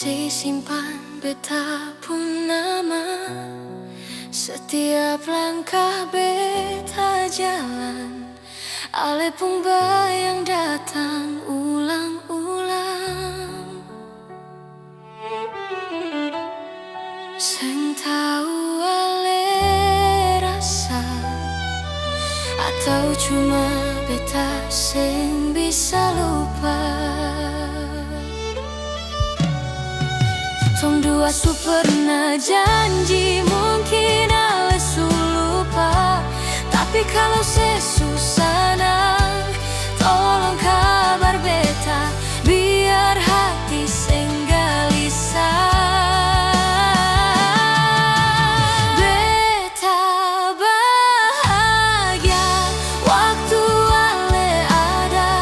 Si simpan beta pun nama, setiap langkah beta jalan, ale pun bayang datang ulang-ulang. Seng tahu ale rasa, atau cuma beta seng bisa lupa. Tong dua su pernah janji mungkin ale su lupa, tapi kalau sesusah nang tolong kabar beta biar hati seng gelisah. Beta bahagia waktu ale ada,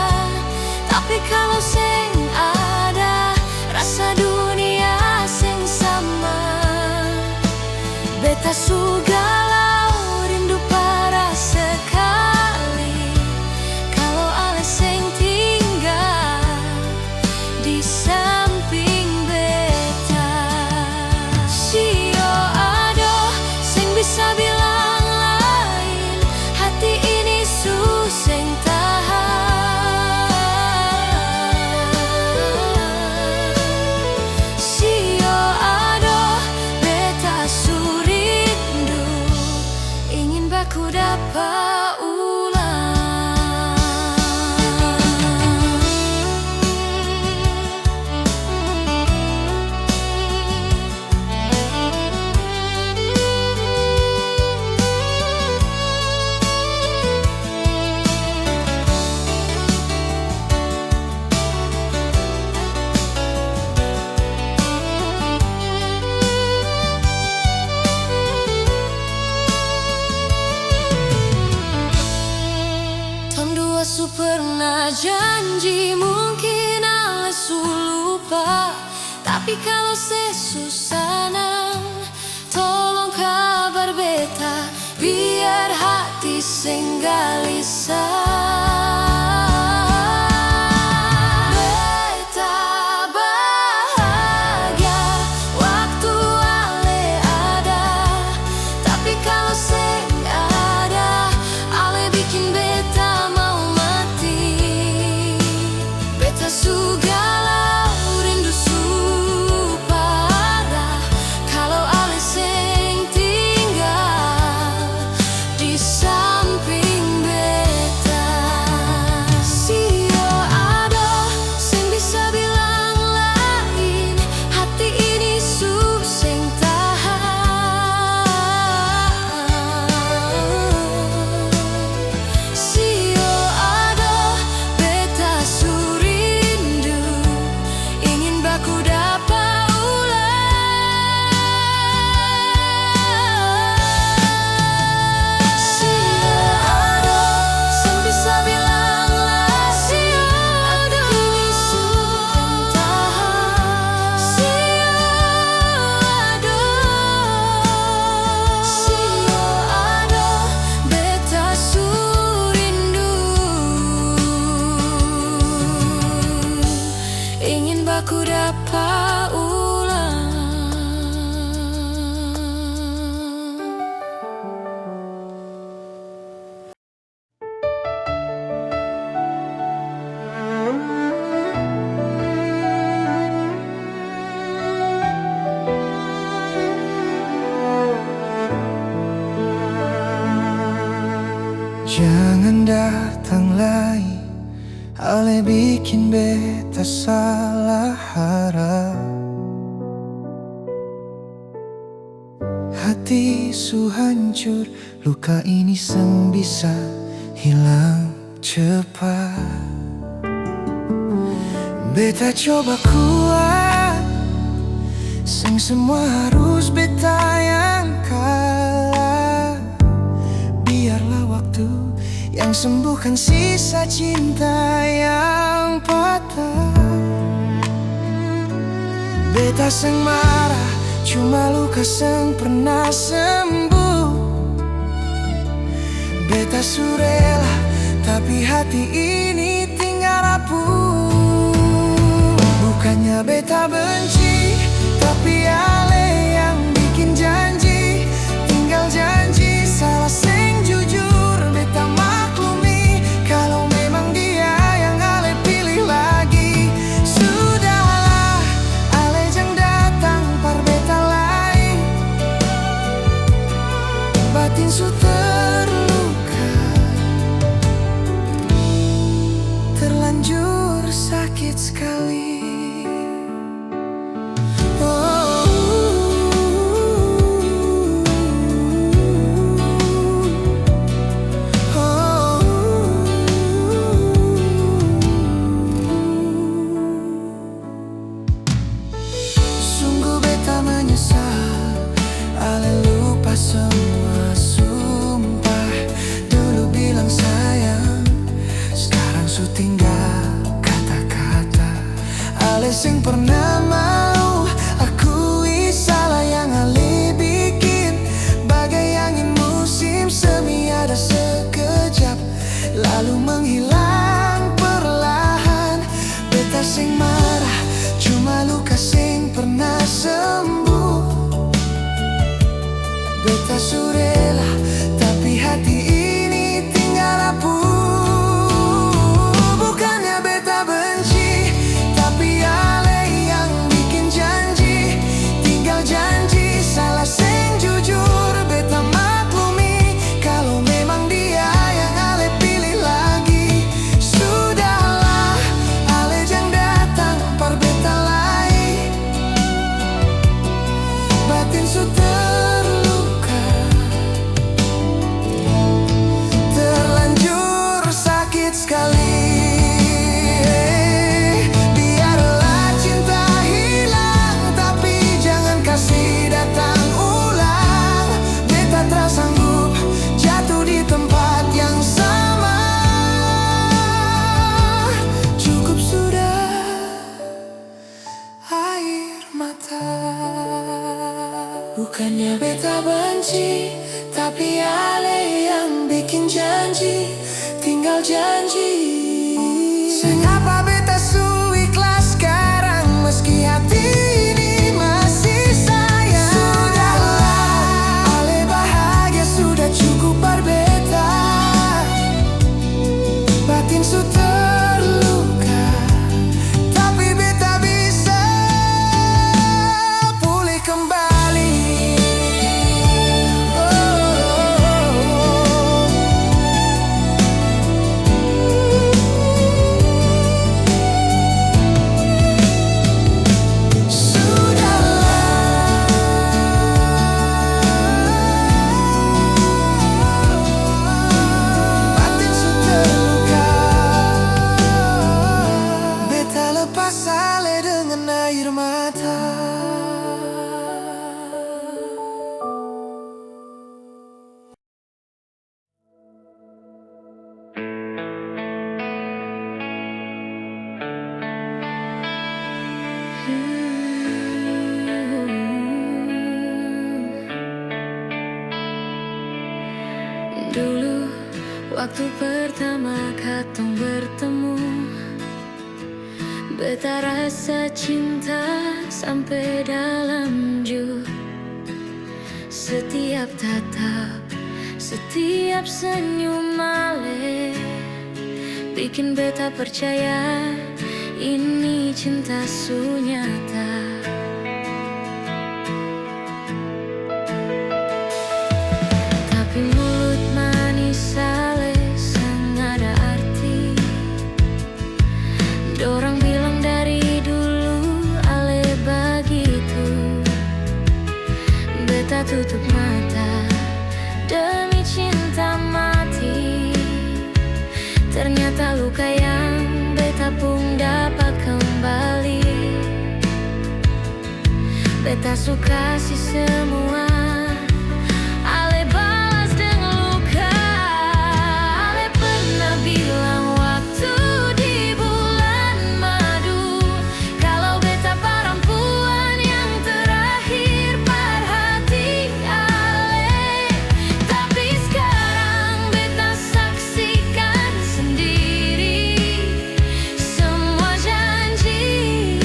tapi kalau seng ada rasa dunia seng sama. Beta su galau rindu parah sekali kalau ale seng tinggal di samping beta. Sio aduh seng bisa bilang lain, hati ini su seng tahan. Sio aduh beta su rindu, ingin baku dapat ulang. Tong dua su pernah janji mungkin ale su lupa, tapi kalau sesusah nang tolong kabar beta biar hati seng gelisah. Beta bahagia waktu ale ada, tapi kalau seng ada ale bikin beta mau mati. Beta su galau rindu su parah kalau ale seng tinggal di samping beta. Sio aduh seng bisa bilang lain, hati ini su seng tahan. Sio aduh beta su rindu, ingin baku dapat ulang. Sio aduh seng bisa bilang lain, hati ini su seng tahan. Sio aduh beta su rindu, ingin baku dapat ulang. Jangan datang lagi, ale bikin beta salah harap. Hati su hancur, luka ini seng bisa hilang cepat. Beta coba kuat, seng semua harus beta yang kalah. Biarlah waktu yang sembuhkan sisa cinta yang patah. Beta seng marah, cuma luka seng pernah sembuh. Beta su rela, tapi hati ini tinggal rapuh. Bukannya beta benci, tapi ale yang bikin janji. Tinggal janji, salah seng jujur beta maklumi. Kalau memang dia yang ale pilih lagi, sudahlah, ale jang datang par beta lain. Batin su terluka, terlanjur sakit sekali. Sungguh beta menyesal, ale lupa semua sumpah. Dulu bilang sayang, sekarang su tinggal kata-kata. Ale sing pernah mau akui salah yang ale bikin. Bagai angin musim semi, ada sekejap lalu menghilang perlahan. Beta sing marah, cuma luka sing pernah sembuh. Beta su rela, tapi hati ini tinggal rapuh. Bukannya beta benci, tapi ale yang bikin janji. Tinggal janji, salah seng jujur beta maklumi. Kalau memang dia yang ale pilih lagi, sudahlah, ale jang datang par beta lain. Batin su terluka, terlanjur sakit sekali. Biarlah cinta hilang, tapi jangan kasih datang ulang. Beta tersanggup jatuh di tempat yang sama. Cukup sudah air mata. Bukannya beta benci, tapi ale yang bikin janji. Tinggal janji. Mengapa beta su ikhlas sekarang, meski hati ini masih sayang. Sudahlah, ale bahagia sudah cukup par beta. Batin su terluka, tapi beta bisa pulih kembali. Batin su terluka, beta lepas ale dengan air mata. Dulu waktu pertama katong bertemu, beta rasa cinta sampai dalam juk. Setiap tatap, setiap senyum ale bikin beta percaya ini cinta su nyata. Tapi mulut manis ale sang ada arti. Dorang bilang dari dulu ale begitu. Beta tutup mata demi cinta mati. Ternyata luka yang beta pun dapat kembali. Beta suka kasih semua, ale balas dengan luka. Ale pernah bilang waktu di bulan madu, kalau beta perempuan yang terakhir par hati ale. Tapi sekarang beta saksikan sendiri semua janji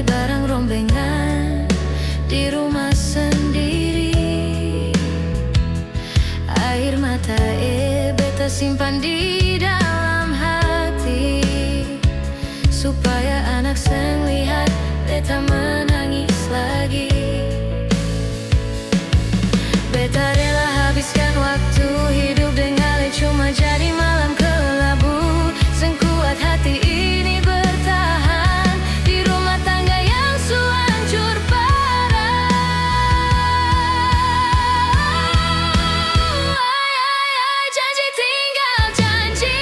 beli barang rombengan di rumah sendiri. Air mata beta simpan di dalam hati, supaya anak seng lihat beta menangis lagi. Beta rela habiskan waktu hidup dengan cuma jadi malam kelabu. Seng kuat hati ini bertahan di rumah tangga yang hancur parah. Janji tinggal janji.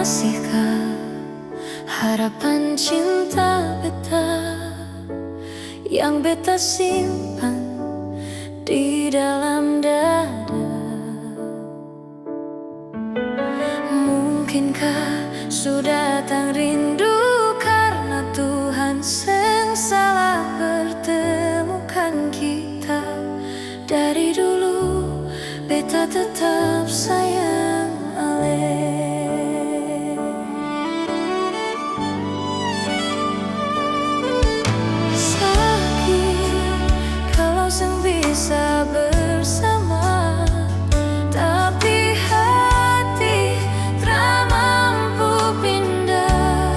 Masihkah harapan cinta beta yang beta simpan di dalam dada? Mungkinkah sudah datang rindu karena Tuhan seng salah pertemukan kita? Dari dulu beta tetap sayang ale. Bisa bersama, tapi hati tak mampu pindah.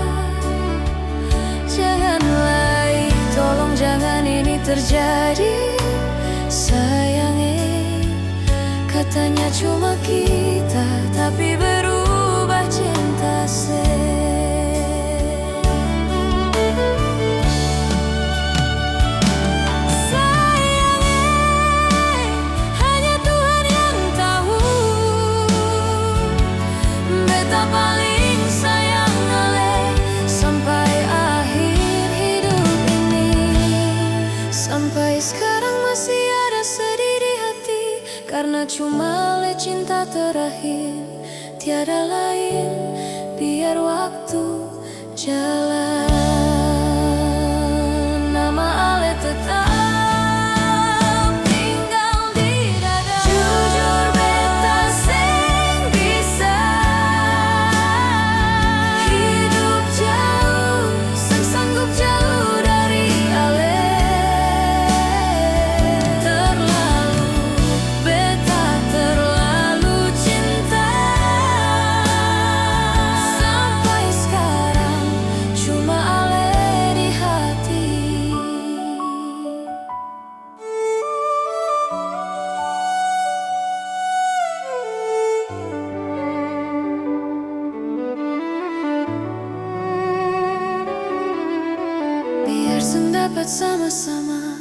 Janganlah, tolong jangan ini terjadi, sayang. Katanya cuma kita, tapi berubah cinta karena cuma le cinta terakhir, tiada lain, biar waktu jalan. Nama ale tetap tinggal di dada. Jujur beta seng bisa hidup jauh, seng sanggup jauh dari ale. Biar dapat sama-sama,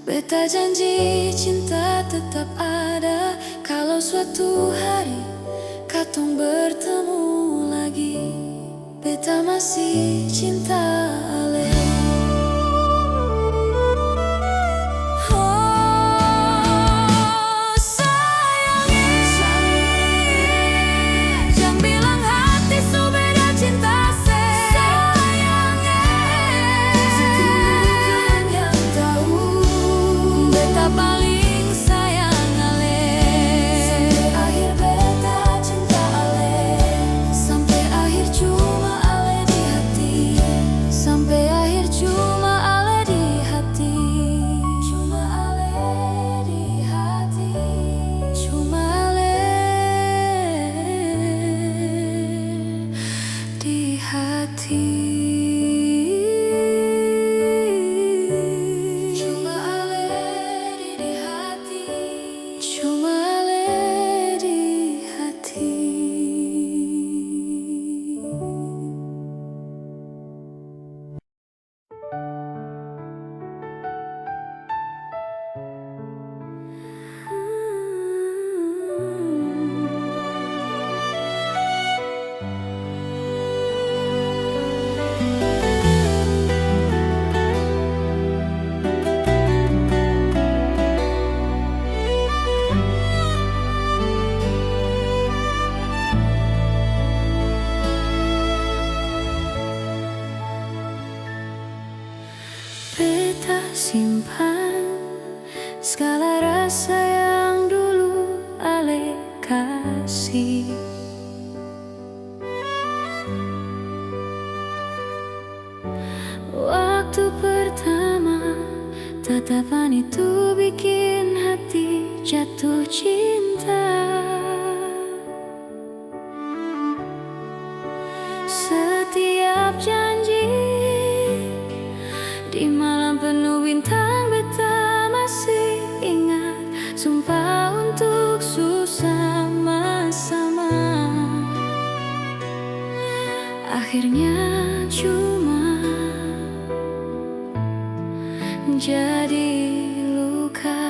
beta janji cinta tetap ada. Kalau suatu hari katong bertemu lagi, beta masih cinta ale. segala rasa yang dulu Ale kasih. Waktu pertama tatapan itu bikin hati jatuh cinta. Setiap janji di malam penuh bintang, beta masih ingat sumpah untuk sama-sama. Akhirnya cuma jadi luka.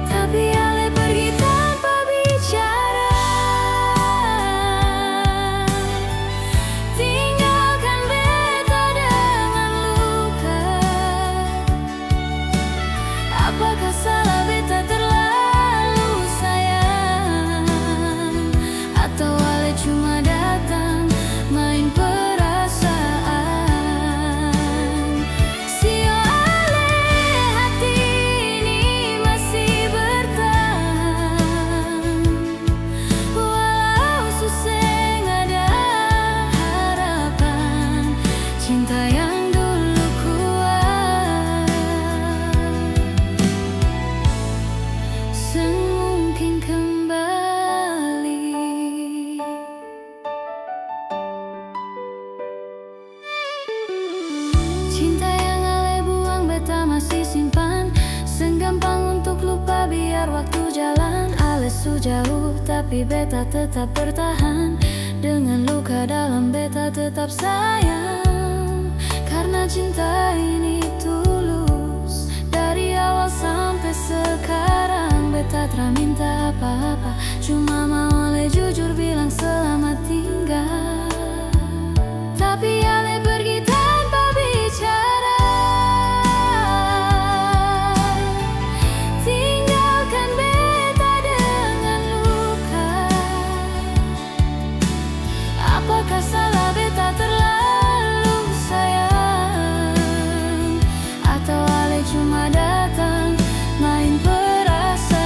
Tapi Ale pergi tanpa bicara, tinggalkan beta dengan luka. Apakah salah beta terlalu sayang, atau Ale cuma datang main perasaan? Sio Ale, hati ini masih bertahan, walau susah ada harapan cinta yang dulu kuat semungkin kembali. Cinta yang Ale buang beta masih simpan, segampang untuk lupa biar waktu jalan. Ale su jauh tapi beta tetap bertahan, dengan luka dalam beta tetap sayang. Karena cinta ini tulus, dari awal sampai sekarang beta tak minta apa-apa, cuma mau Ale jujur bilang selamat tinggal. Tapi Ale pergi tanpa bicara, tinggalkan beta dengan luka. Apakah salah beta terlalu sayang, atau Ale cuma datang main perasaan?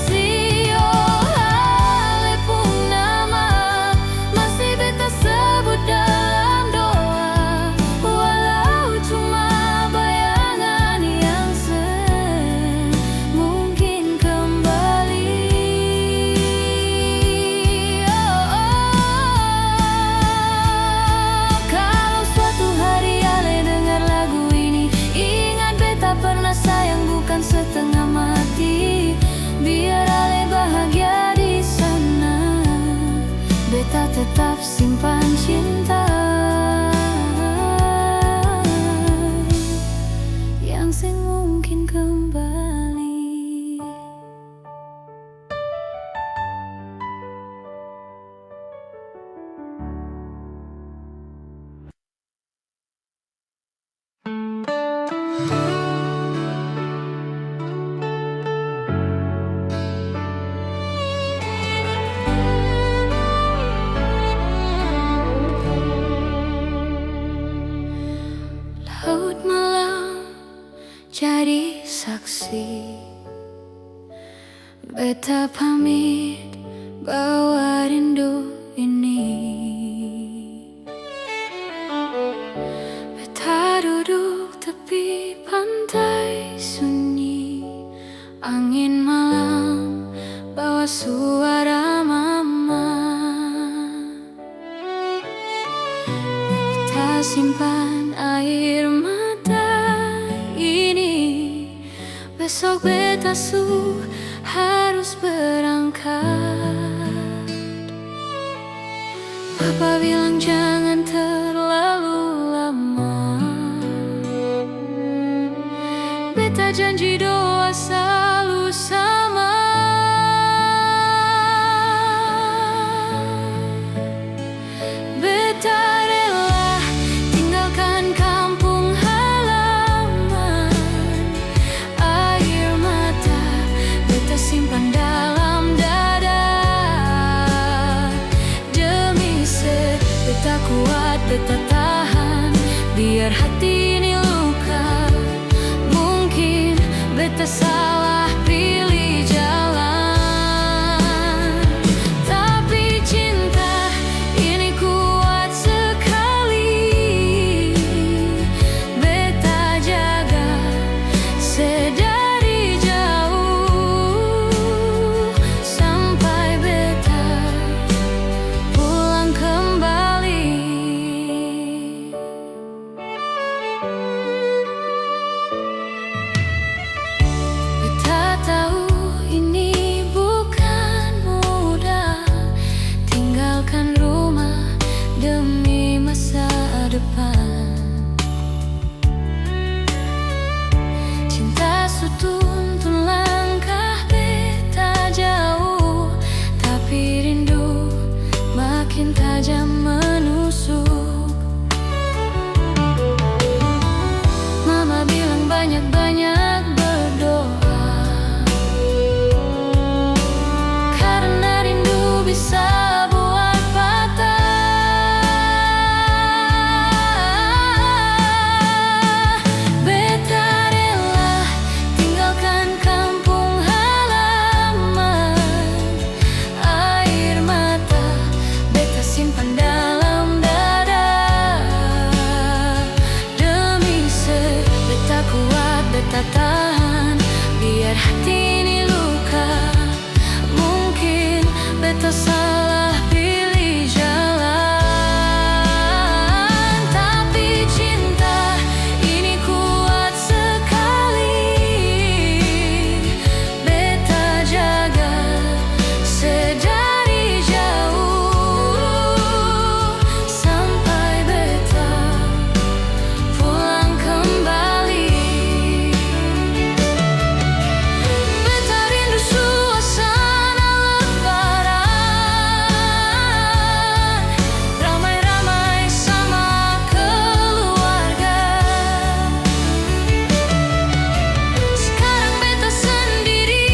Sio Ale pun nama masih beta sebut dalam doa, walau cuma bayangan yang semungkin kembali. Kalau suatu hari Ale dengar lagu ini, ingat beta pernah sayang bukan setengah mati. Biar Ale bahagia di sana, beta tetap simpan cinta yang semungkin kembali. Laut malam jadi saksi, beta pamit bawa rindu ini. Beta duduk tepi pantai sunyi, angin malam bawa suara mama. Beta simpan air mata ini, besok beta su harus berangkat. Papa bilang jangan terlalu lama, beta janji doa selalu sama. Beta rela tinggalkan kampung halaman, air mata beta simpan dalam dada demi beta kuat, beta tahan, biar hati ini luka. Mungkin beta salah pilih jalan, tapi cinta ini kuat sekali. Beta jaga sedari jauh sampai beta pulang kembali. Beta tahu ini bukan mudah, tinggalkan rumah demi masa depan. Cinta tuntun langkah beta jauh, tapi rindu makin tajam menusuk. Mama bilang banyak-banyak berdoa, karena rindu bisa buat patah. Beta rela tinggalkan kampung halaman, air mata beta simpan dalam dada. Demi beta kuat, beta tahan, biar hati ini luka. Mungkin beta salah pilih jalan, tapi cinta ini kuat sekali. Beta jaga sedari jauh sampai beta pulang kembali. Beta rindu suasana lebaran, ramai-ramai sama keluarga. Sekarang beta sendiri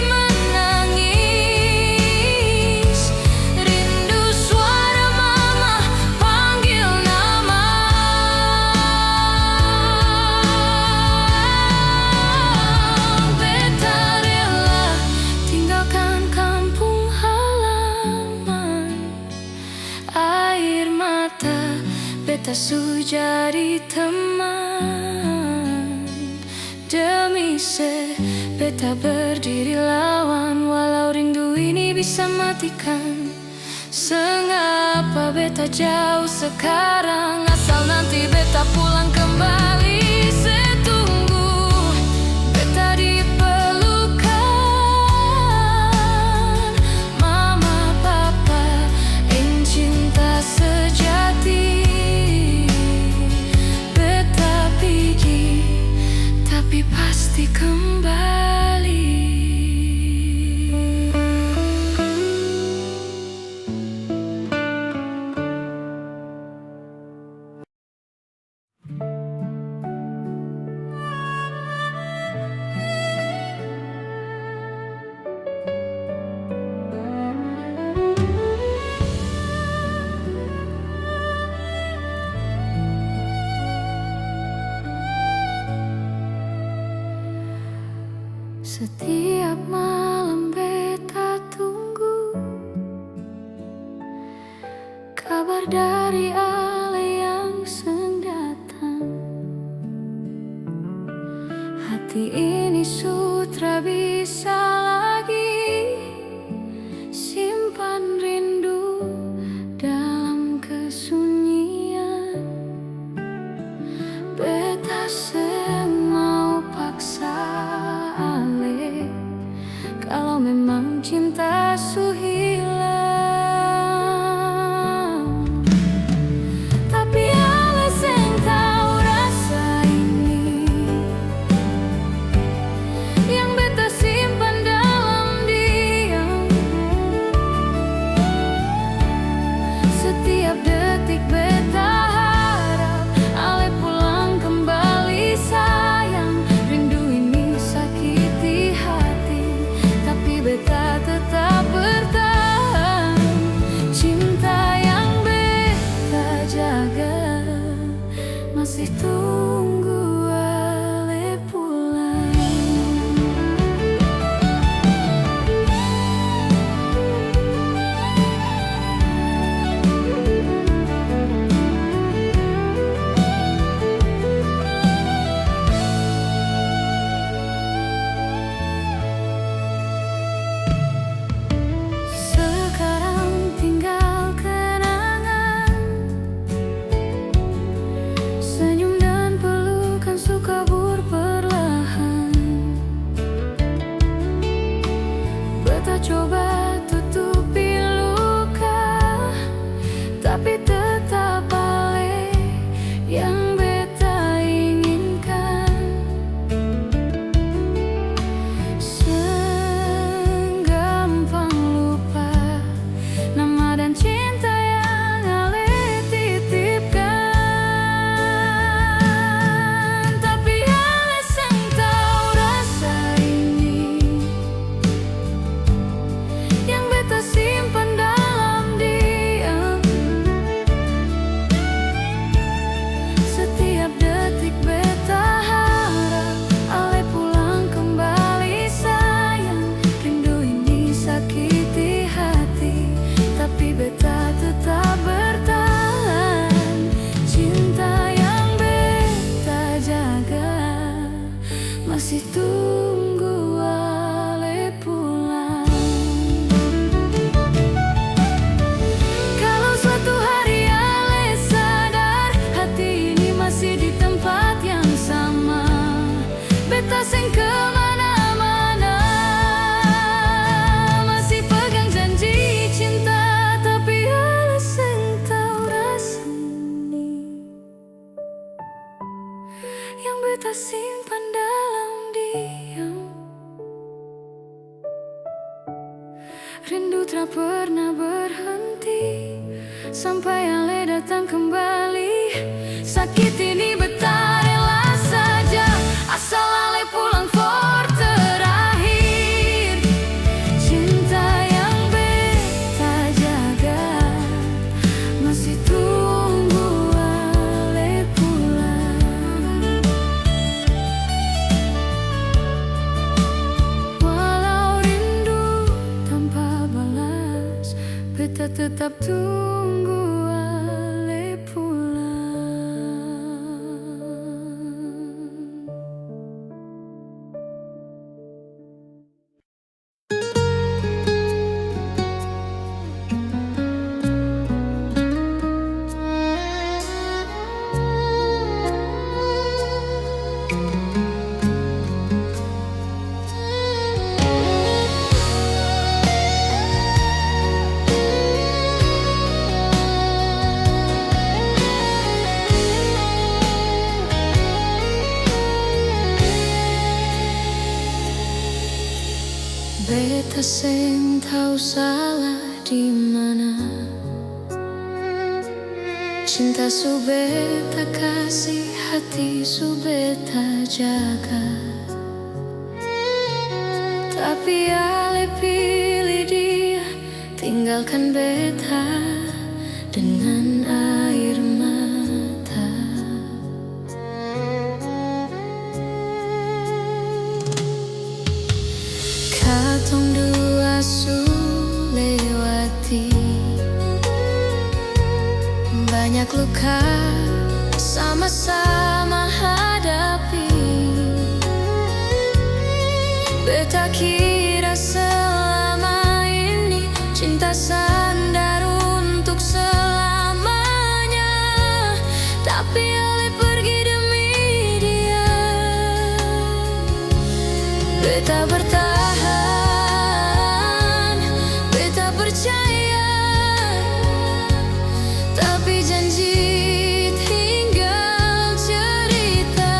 menangis, rindu suara mama panggil nama. Beta rela tinggalkan kampung halaman, air mata beta jadi teman. Demi beta berdiri lawan, walau rindu ini bisa matikan. Sengapa beta jauh sekarang, asal nanti beta pulang kembali. Setunggu beta dipelukan mama papa yang cinta sejati. Beta pergi tapi pasti kembali. Setiap malam beta tunggu kabar dari Ale yang seng datang. Hati ini sutra bisa lagi simpan rindu dalam kesunyian. Beta seng mau paksa Ale, kalau memang cinta su hilang. Tapi Ale seng tahu rasa ini yang beta simpan dalam diam. Setiap detik beta harap Ale pulang kembali sayang. Rindu ini sakiti hati, tapi beta tetap bertahan. Cinta yang beta beta simpan dalam diam. Rindu tak pernah berhenti sampai Ale datang kembali. Sakit ini beta rela saja asal Ale pulang for terakhir. Cinta yang beta jaga masih tunggu Ale pulang. Walau rindu tanpa balas, beta tetap tunggu Ale pulang. Beta seng tahu salah di mana. Cinta su beta kasih, hati su beta jaga. Tapi Ale pilih dia, tinggalkan beta dengan air mata. Katong dua su lewati banyak luka, sama-sama hadapi. Beta kira selama ini cinta sandar untuk selamanya, tapi Ale pergi demi dia. Beta bertahan, beta percaya, tapi janji tinggal cerita.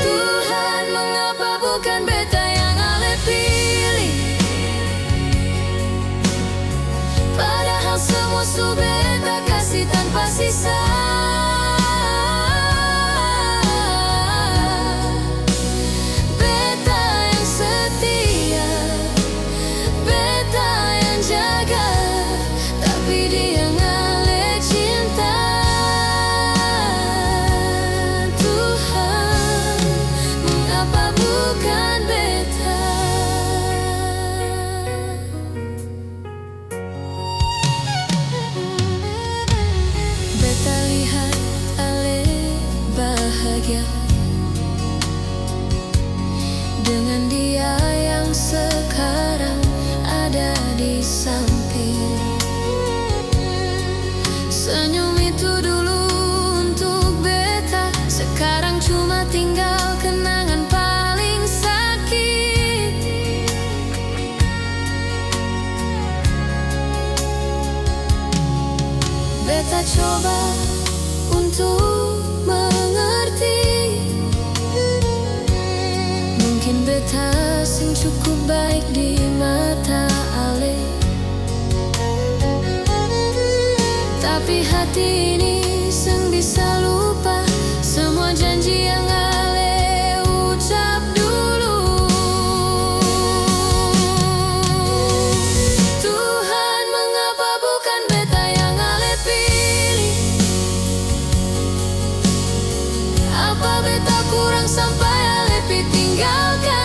Tuhan, mengapa bukan beta yang Ale pilih? Padahal semua su beta kasih tanpa sisa. Beta yang setia, beta yang jaga, tapi dia ngale cinta. Tuhan, mengapa bukan beta? Beta lihat Ale bahagia dengan dia yang sekarang ada di samping. Senyum itu dulu untuk beta, sekarang cuma tinggal kenangan paling sakit. Beta coba untuk mengerti, mungkin beta sing cukup baik di mata Ale, tapi hati ini seng bisa lupa semua janji yang Ale ucap dulu. Tuhan, mengapa bukan beta yang Ale pilih? Apa beta kurang sampai Ale tinggalkan?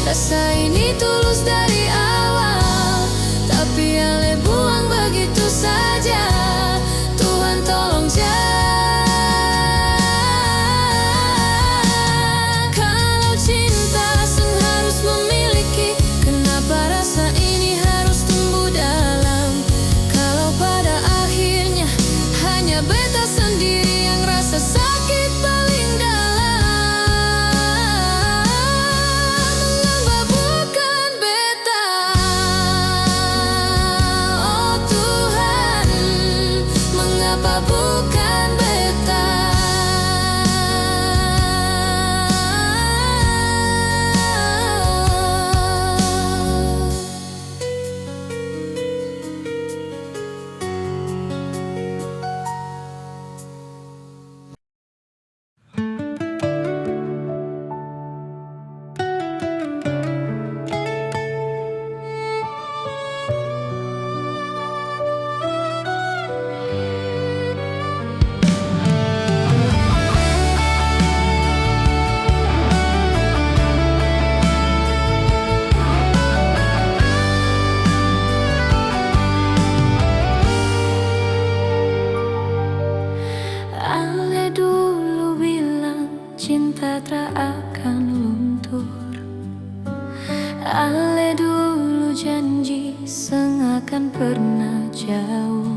Rasa ini tulus dari awal, tapi Ale buang begitu saja. Tuhan, tolong jaga. Kalau cinta seng harus memiliki, kenapa rasa ini harus tumbuh dalam? Kalau pada akhirnya hanya beta sendiri yang rasa sakit paling dalam. Mengapa bukan beta? Ale dulu janji seng akan pernah jauh,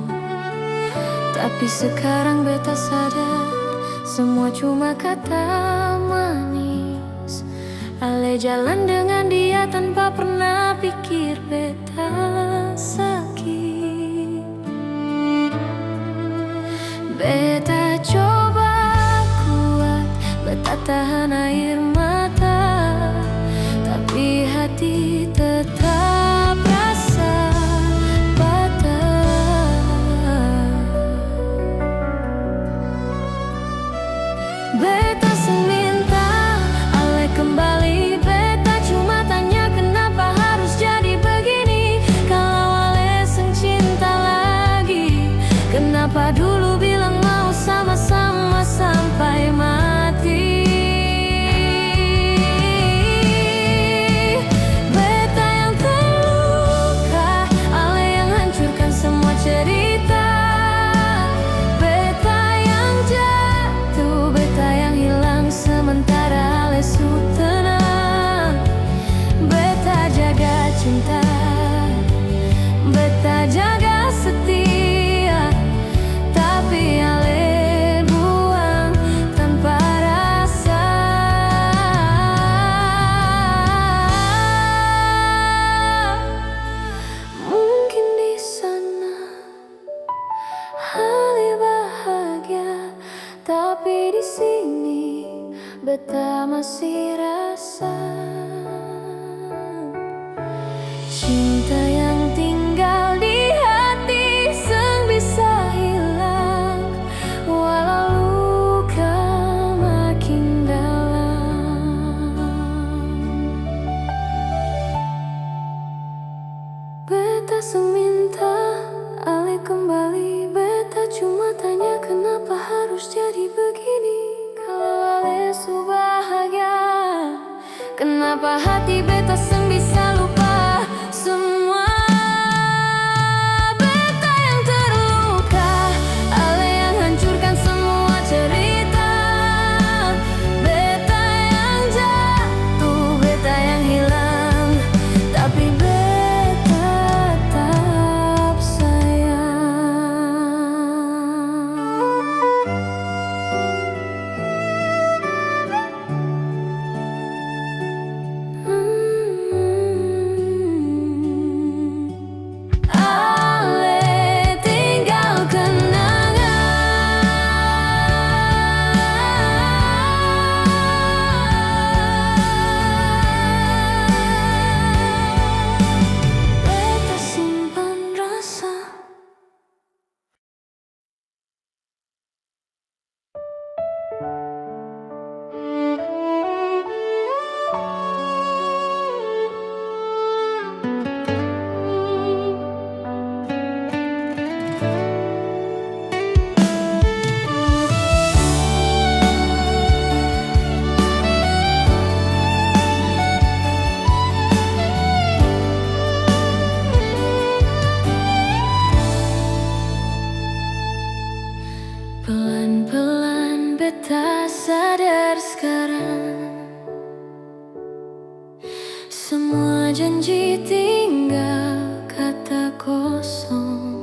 tapi sekarang beta sadar semua cuma kata manis. Ale jalan dengan dia tanpa pernah pikir beta sakit. Beta coba kuat, beta tahan air mata, tapi hati tetap rasa patah. Beta minta ale kembali, beta cuma tanya kenapa harus jadi begini. Kalau ale seng cinta lagi, kenapa dulu bilang mau sama-sama sampai mati. Beta jaga setia, tapi ale buang tanpa rasa. Mungkin di sana ale bahagia, tapi di sini beta masih rasa cinta yang tinggal di hati seng bisa hilang, walau luka makin dalam. Beta minta ale kembali, beta cuma tanya kenapa harus jadi begini. Kalau ale su bahagia, kenapa hati beta seng bisa lupa semua. Beta yang terluka, ale yang hancurkan semua cerita. Beta yang jatuh, beta yang hilang, tapi beta tetap sayang. Ale tinggal kenangan, beta simpan rasa. Pelan-pelan beta sadar sekarang, semua janji tinggal kata kosong.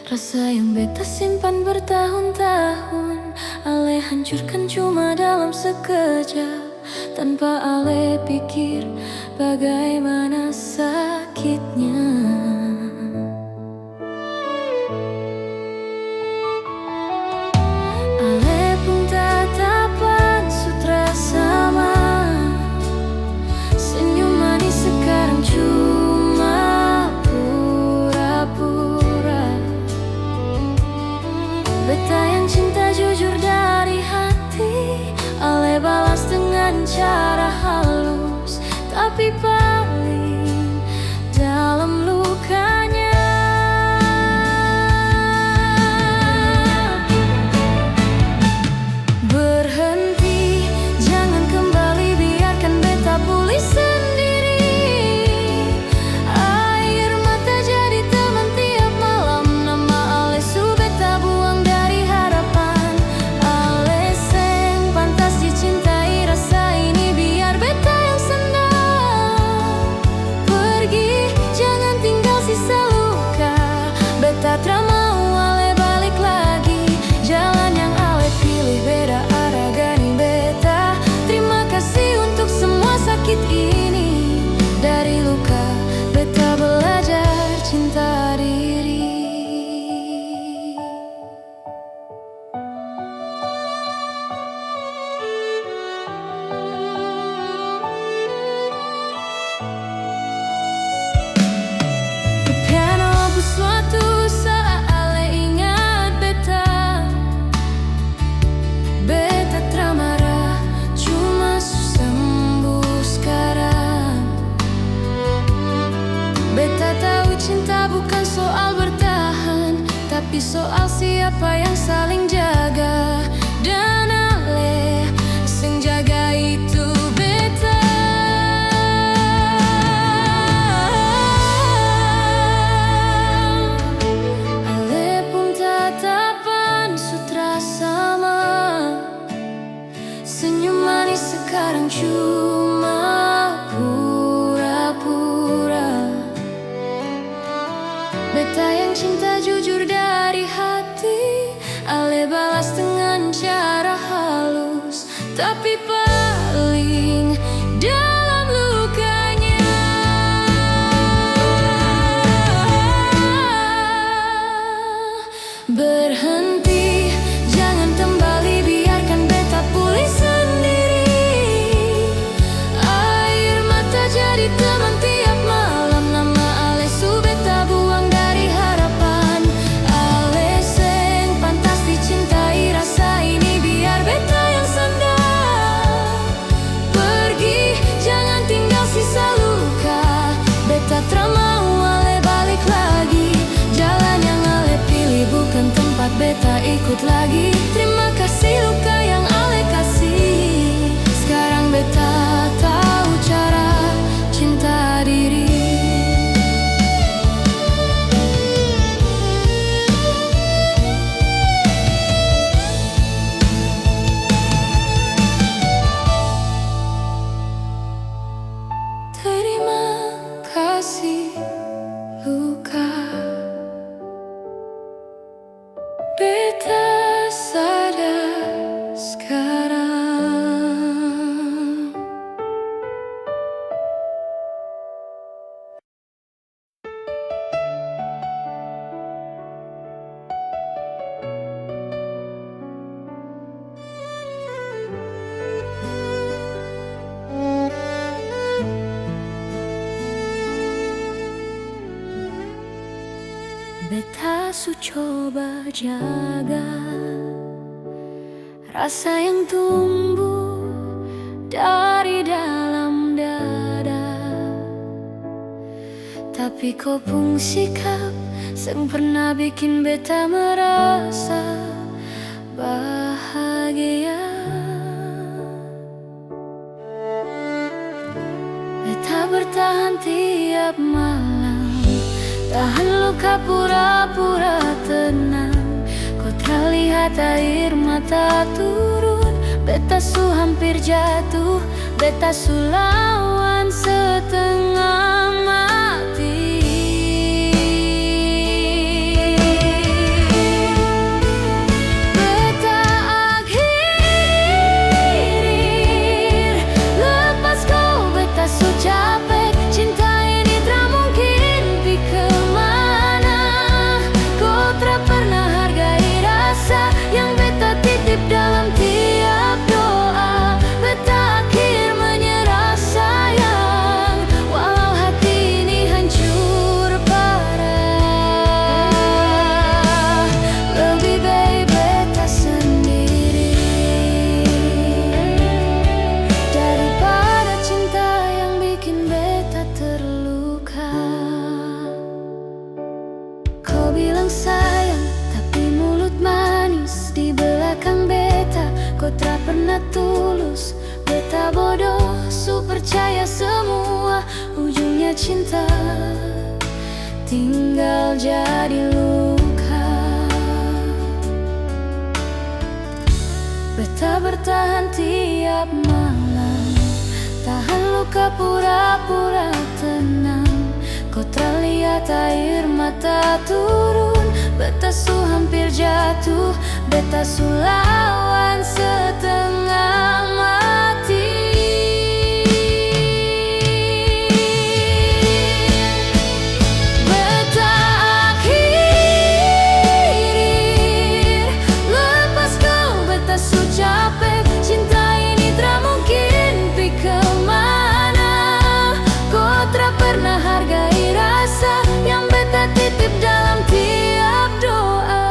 Rasa yang beta simpan bertahun-tahun, ale hancurkan cuma dalam sekejap, tanpa ale pikir bagaimana sakitnya. Ale pun tatapan sutra sama, senyum manis sekarang cuma pura-pura. Beta yang cinta jujur dari hati, ale balas dengan cara halus, tapi paling dalam lukanya. Berhenti, jangan kembali, biarkan beta pulih sendiri. Air mata jadi teman tiap malam, nama ale su beta buang dari harapan. Ale seng pantas dicintai, rasa ini biar beta yang sendiri. tapi soal siapa yang saling jaga. Dan ale sing jaga itu beta. Ale pun tatapan sutra sama, senyum manis sekarang cuma pura-pura. Beta yang cinta jujur dari hati, ale balas dengan cara halus, tapi paling dalam lukanya. Berhenti, jangan kembali, biarkan beta pulih sendiri. Air mata jadi teman tiap malam, nama ale su beta buang dari harapan. Ale seng pantas dicintai, rasa ini biar beta yang sandar. Pergi, jangan tinggal sisa luka. Beta mau ale balik lagi. Jalan yang ale pilih bukan tempat beta ikut lagi. Terima kasih luka yang ale kasih. Sekarang beta tahu cara cinta diri. Terima kasih luka. Beta sadar sekarang. Beta su coba jaga rasa yang tumbuh dari dalam dada, tapi kau pun sikap seng pernah bikin beta merasa bahagia. Beta bertahan tiap malam, tahan luka pura-pura tenang. Kau terlihat air mata turun, beta su hampir jatuh, beta su lawan setengah mati. Beta akhir lepas kau, beta su capek. Cinta ini tak mungkin pi kemana. Kau tak pernah hargai rasa yang beta titip dalam tiap doa. Beta akhir menyerah sayang, walau hati ini hancur parah. Lebih baik beta sendiri daripada cinta yang bikin beta terluka. Kau bilang sayang, tapi mulut manis di belakang beta. Kau tak pernah tulus, beta bodoh, su percaya semua. Ujungnya cinta tinggal jadi luka. Beta bertahan tiap malam, tahan luka pura-pura tenang. Kau terlihat air mata turun, beta su hampir jatuh, beta su lawan setengah mati. Beta akhir lepas kau, beta su capek. Cinta ini tak mungkin pi kemana. Kau tak pernah hargai rasa yang beta titip dalam tiap doa.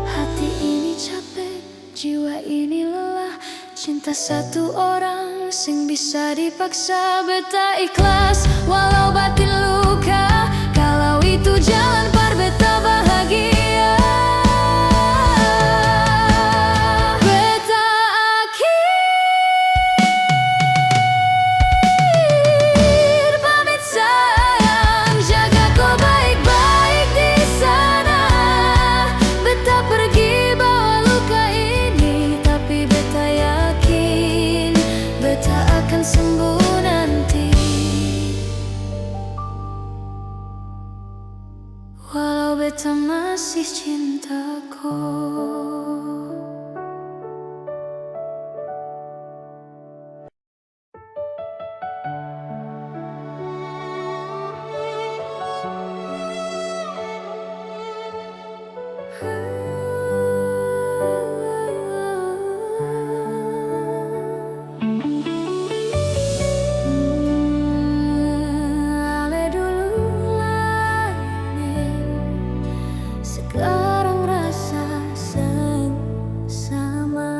Hati ini capek, jiwa ini lelah. Cinta satu orang sing bisa dipaksa beta ikhlas walau batin luka, kalau itu jalan par beta bahagia. Beta akhir pamit sayang, jaga kau baik-baik di sana. Beta pergi bawa luka ini, tapi beta yakin beta akan sembuh nanti. Walau beta masih cinta kau. Ale dulu lain, sekarang rasa sama.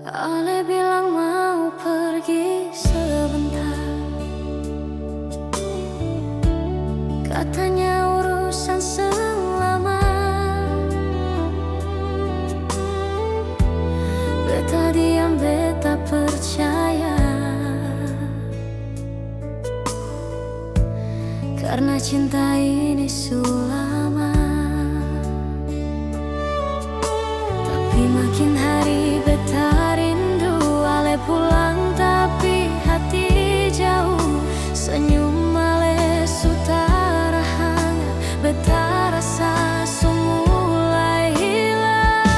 Ale bilang mau pergi sebentar, katanya urusan selama. Beta diam, beta percaya, karena cinta ini sulama. Tapi makin hari beta rindu, ale pulang tapi hati jauh. Senyum ale sutara hangat, beta rasa mulai hilang.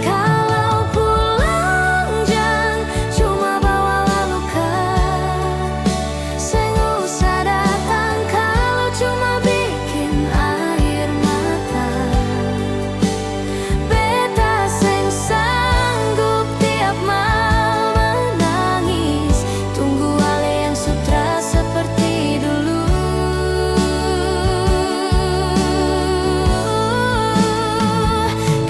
Kalau pulang jangan cuma bawa luka, seng usah datang kalau cuma bikin air mata. Beta seng sanggup tiap malam menangis, tunggu ale yang sutra seperti dulu.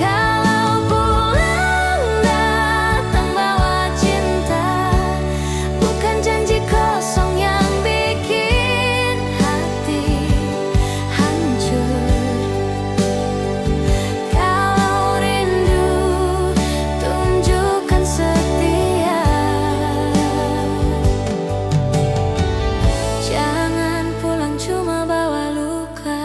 Kalau pulang datang bawa cinta, bukan janji kosong yang bikin hati hancur. Kalau rindu tunjukkan setia, jangan pulang cuma bawa luka.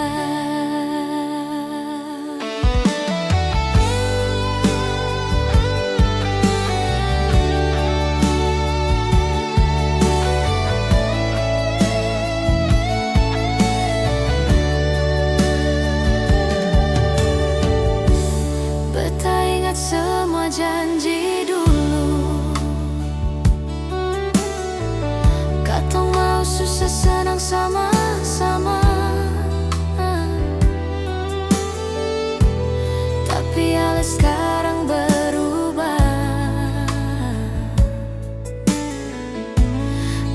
Beta ingat semua janji dulu, katong mau susah senang sama-sama. Tapi ale sekarang berubah,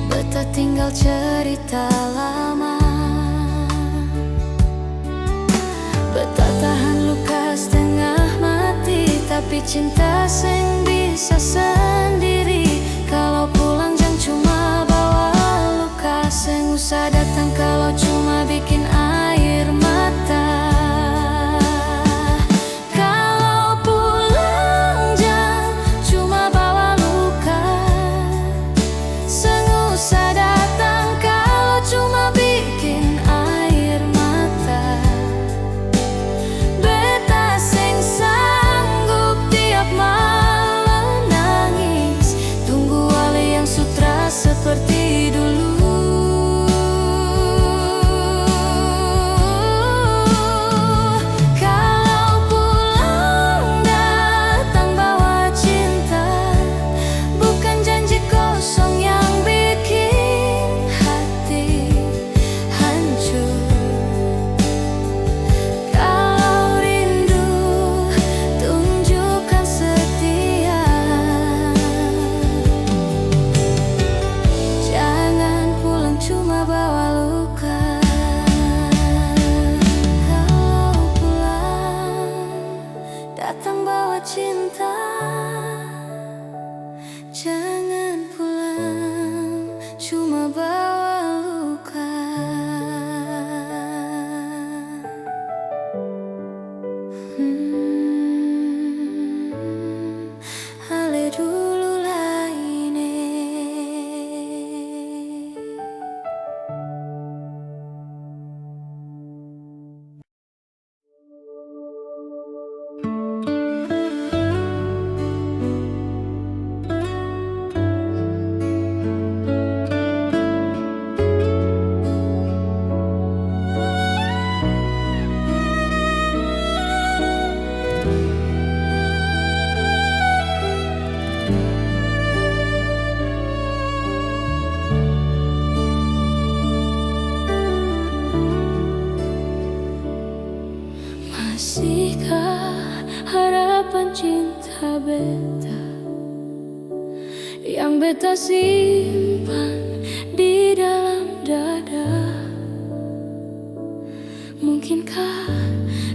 beta tinggal cerita lama. Beta tahan luka setengah mati, tapi cinta seng bisa sendiri. Kalau pulang jangan cuma bawa luka, seng usah datang kalau cuma bikin air mata. Kalau pulang jangan cuma bawa luka, seng usah datang kalau cuma bikin air mata. Beta seng sanggup tiap malam nangis, tunggu ale yang sutra seperti dulu. cinta, jangan pulang cuma bawa luka. Ale dulu laine. Masihkah harapan cinta beta yang beta simpan di dalam dada? Mungkinkah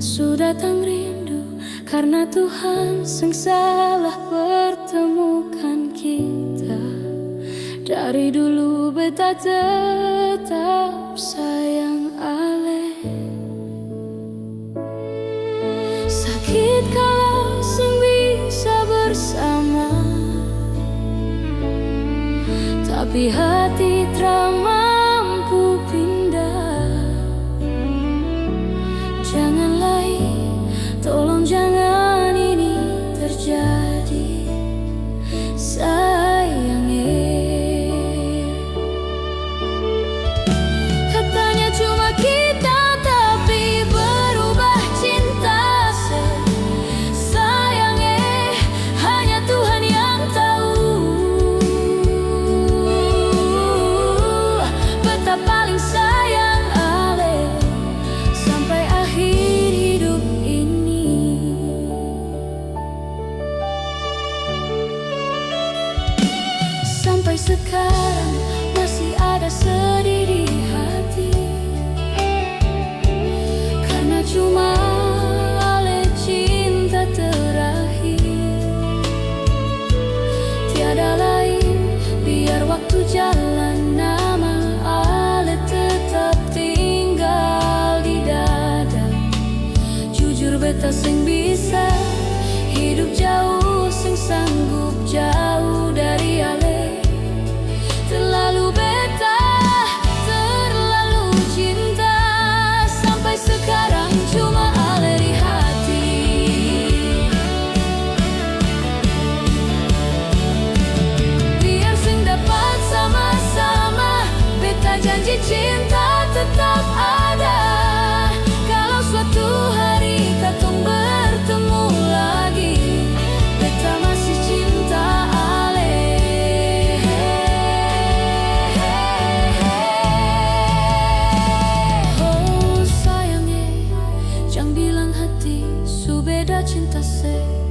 sudah datang rindu karena Tuhan sang salah pertemukan kita? Dari dulu beta tetap sayang ale. Sakit kalau sing bisa bersama, tapi hati tak mampu pindah. Janganlah, tolong jangan ini terjadi, sayangnya. Katanya cuma kita tapi berubah cinta. Sayangnya hanya Tuhan yang tahu. Beta paling sayang ale sampai akhir hidup ini. Sampai sekarang masih ada sedih di hati, karena cuma ale cinta terakhir. Tiada lain, biar waktu jalan, nama ale tetap tinggal di dada. Jujur beta sing bisa hidup jauh, sing sanggup jauh dari ale. Terlalu beta, terlalu cinta, sampai sekarang cuma ale di hati. Biar sing dapat sama-sama, beta janji cinta tetap ada. Kalau suatu hari katong bertemu lagi, beta masih cinta ale. Oh sayangnya, jangan bilang hati su beda cinta se.